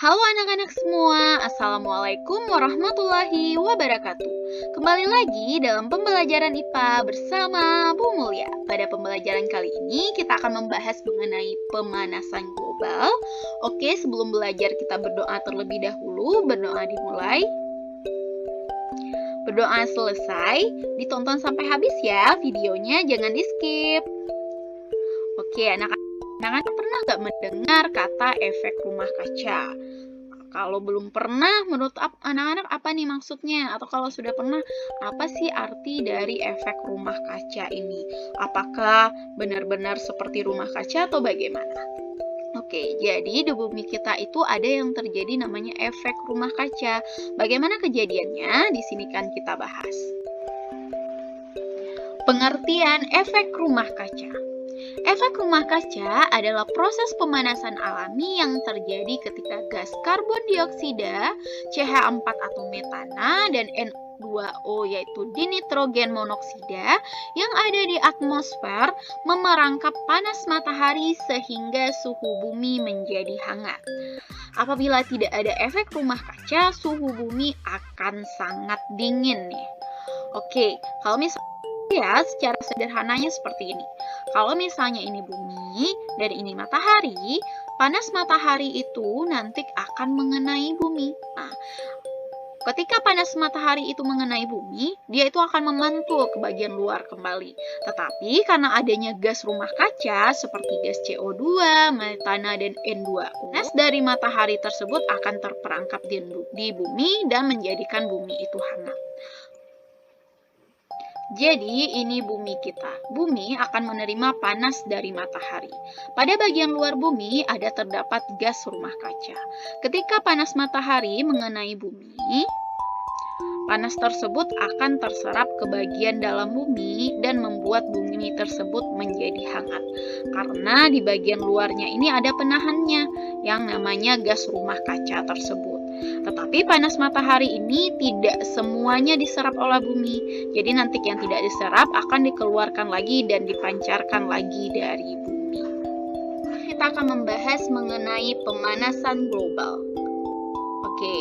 Halo anak-anak semua, Assalamualaikum warahmatullahi wabarakatuh. Kembali lagi dalam pembelajaran IPA bersama Bu Mulia. Pada pembelajaran kali ini kita akan membahas mengenai pemanasan global. Oke, sebelum belajar kita berdoa terlebih dahulu. Berdoa dimulai. Berdoa selesai, ditonton sampai habis ya videonya, jangan di skip. Oke, anak-anak pernah gak mendengar kata efek rumah kaca? Kalau belum pernah, menurut anak-anak apa nih maksudnya? Atau kalau sudah pernah, apa sih arti dari efek rumah kaca ini? Apakah benar-benar seperti rumah kaca atau bagaimana? Oke, jadi di bumi kita itu ada yang terjadi namanya efek rumah kaca. Bagaimana kejadiannya? Di sini kan kita bahas. Pengertian efek rumah kaca. Efek rumah kaca adalah proses pemanasan alami yang terjadi ketika gas karbon dioksida, CH4 atau metana, dan N2O yaitu dinitrogen monoksida yang ada di atmosfer memerangkap panas matahari sehingga suhu bumi menjadi hangat. Apabila tidak ada efek rumah kaca, suhu bumi akan sangat dingin nih. Oke, kalau misalnya secara sederhananya seperti ini. Kalau misalnya ini bumi dan ini matahari, panas matahari itu nanti akan mengenai bumi. Nah, ketika panas matahari itu mengenai bumi, dia itu akan memantul ke bagian luar kembali. Tetapi karena adanya gas rumah kaca seperti gas CO2, metana, dan N2O, panas dari matahari tersebut akan terperangkap di bumi dan menjadikan bumi itu hangat. Jadi ini bumi kita. Bumi akan menerima panas dari matahari. Pada bagian luar bumi terdapat gas rumah kaca. Ketika panas matahari mengenai bumi, panas tersebut akan terserap ke bagian dalam bumi dan membuat bumi tersebut menjadi hangat. Karena di bagian luarnya ini ada penahannya yang namanya gas rumah kaca tersebut. Tetapi panas matahari ini tidak semuanya diserap oleh bumi. Jadi nanti yang tidak diserap akan dikeluarkan lagi dan dipancarkan lagi dari bumi. Kita akan membahas mengenai pemanasan global. Oke,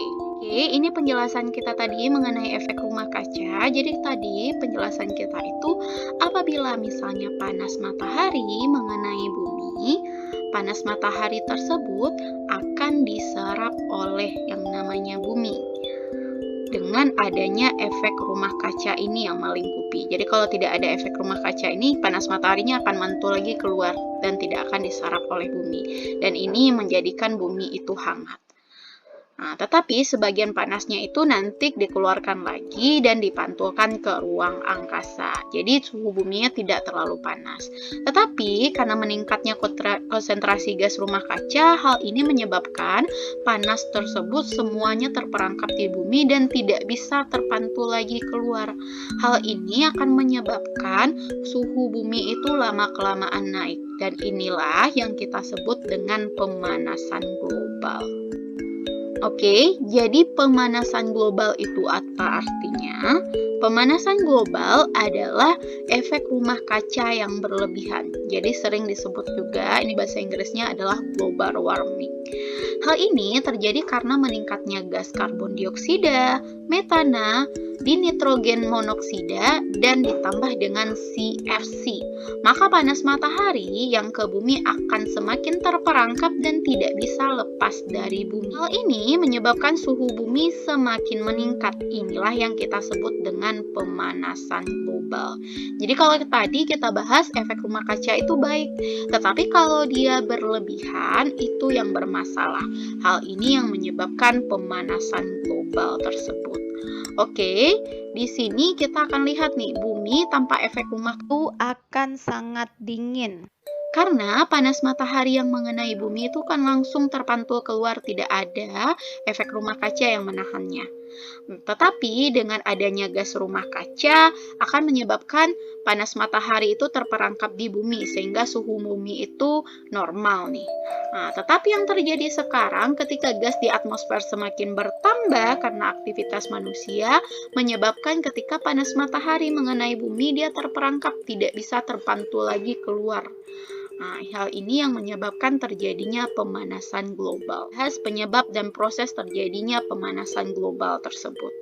ini penjelasan kita tadi mengenai efek rumah kaca. Jadi tadi penjelasan kita itu apabila misalnya panas matahari mengenai bumi, panas matahari tersebut akan diserap oleh yang namanya bumi dengan adanya efek rumah kaca ini yang melingkupi. Jadi kalau tidak ada efek rumah kaca ini, panas mataharinya akan mantul lagi keluar dan tidak akan diserap oleh bumi. Dan ini menjadikan bumi itu hangat. Nah, tetapi sebagian panasnya itu nanti dikeluarkan lagi dan dipantulkan ke ruang angkasa. Jadi suhu buminya tidak terlalu panas. Tetapi karena meningkatnya konsentrasi gas rumah kaca, hal ini menyebabkan panas tersebut semuanya terperangkap di bumi dan tidak bisa terpantul lagi keluar. Hal ini akan menyebabkan suhu bumi itu lama-kelamaan naik. Dan inilah yang kita sebut dengan pemanasan global. Oke, jadi pemanasan global itu apa artinya? Pemanasan global adalah efek rumah kaca yang berlebihan. Jadi sering disebut juga, ini bahasa Inggrisnya adalah global warming. Hal ini terjadi karena meningkatnya gas karbon dioksida, metana, dinitrogen monoksida, dan ditambah dengan CFC. Maka panas matahari yang ke bumi akan semakin terperangkap dan tidak bisa lepas dari bumi. Hal ini menyebabkan suhu bumi semakin meningkat. Inilah yang kita sebut dengan pemanasan global. Jadi kalau tadi kita bahas efek rumah kaca itu baik, tetapi kalau dia berlebihan itu yang bermasalah. Hal ini yang menyebabkan pemanasan global tersebut. Oke, di sini kita akan lihat nih, bumi tanpa efek rumah itu akan sangat dingin. Karena panas matahari yang mengenai bumi itu kan langsung terpantul keluar, tidak ada efek rumah kaca yang menahannya. Tetapi dengan adanya gas rumah kaca akan menyebabkan panas matahari itu terperangkap di bumi sehingga suhu bumi itu normal nih. Nah, tetapi yang terjadi sekarang ketika gas di atmosfer semakin bertambah karena aktivitas manusia menyebabkan ketika panas matahari mengenai bumi dia terperangkap, tidak bisa terpantul lagi keluar. Nah, hal ini yang menyebabkan terjadinya pemanasan global. Bahas penyebab dan proses terjadinya pemanasan global tersebut.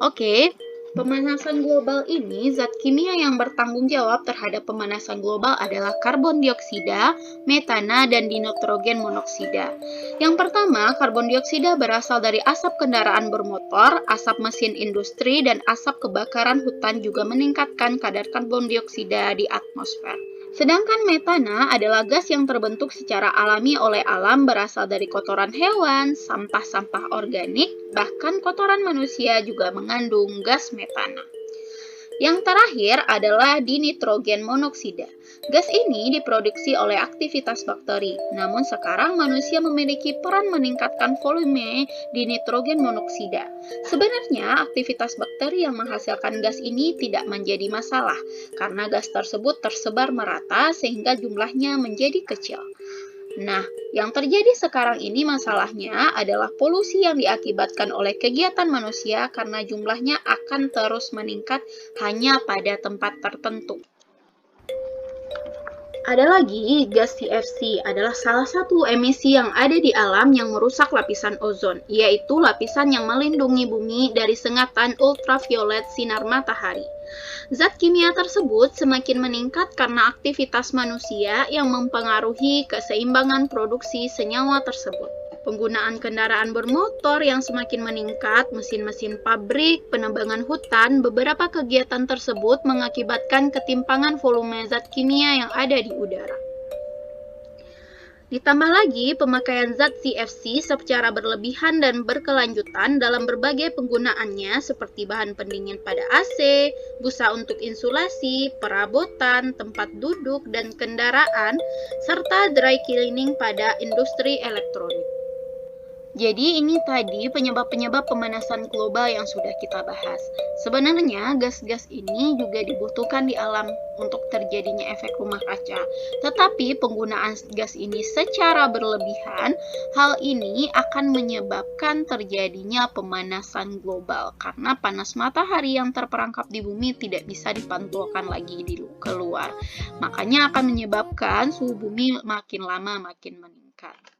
Oke, pemanasan global ini, zat kimia yang bertanggung jawab terhadap pemanasan global adalah karbon dioksida, metana, dan dinitrogen monoksida. Yang pertama, karbon dioksida berasal dari asap kendaraan bermotor, asap mesin industri, dan asap kebakaran hutan juga meningkatkan kadar karbon dioksida di atmosfer. Sedangkan metana adalah gas yang terbentuk secara alami oleh alam berasal dari kotoran hewan, sampah-sampah organik, bahkan kotoran manusia juga mengandung gas metana. Yang terakhir adalah dinitrogen monoksida. Gas ini diproduksi oleh aktivitas bakteri, namun sekarang manusia memiliki peran meningkatkan volume dinitrogen monoksida. Sebenarnya, aktivitas bakteri yang menghasilkan gas ini tidak menjadi masalah, karena gas tersebut tersebar merata sehingga jumlahnya menjadi kecil. Nah, yang terjadi sekarang ini masalahnya adalah polusi yang diakibatkan oleh kegiatan manusia karena jumlahnya akan terus meningkat hanya pada tempat tertentu. Ada lagi, gas CFC adalah salah satu emisi yang ada di alam yang merusak lapisan ozon, yaitu lapisan yang melindungi bumi dari sengatan ultraviolet sinar matahari. Zat kimia tersebut semakin meningkat karena aktivitas manusia yang mempengaruhi keseimbangan produksi senyawa tersebut. Penggunaan kendaraan bermotor yang semakin meningkat, mesin-mesin pabrik, penebangan hutan, beberapa kegiatan tersebut mengakibatkan ketimpangan volume zat kimia yang ada di udara. Ditambah lagi, pemakaian zat CFC secara berlebihan dan berkelanjutan dalam berbagai penggunaannya seperti bahan pendingin pada AC, busa untuk insulasi, perabotan, tempat duduk, dan kendaraan, serta dry cleaning pada industri elektronik. Jadi ini tadi penyebab-penyebab pemanasan global yang sudah kita bahas. Sebenarnya gas-gas ini juga dibutuhkan di alam untuk terjadinya efek rumah kaca. Tetapi penggunaan gas ini secara berlebihan, hal ini akan menyebabkan terjadinya pemanasan global. Karena panas matahari yang terperangkap di bumi tidak bisa dipantulkan lagi keluar. Makanya akan menyebabkan suhu bumi makin lama makin meningkat.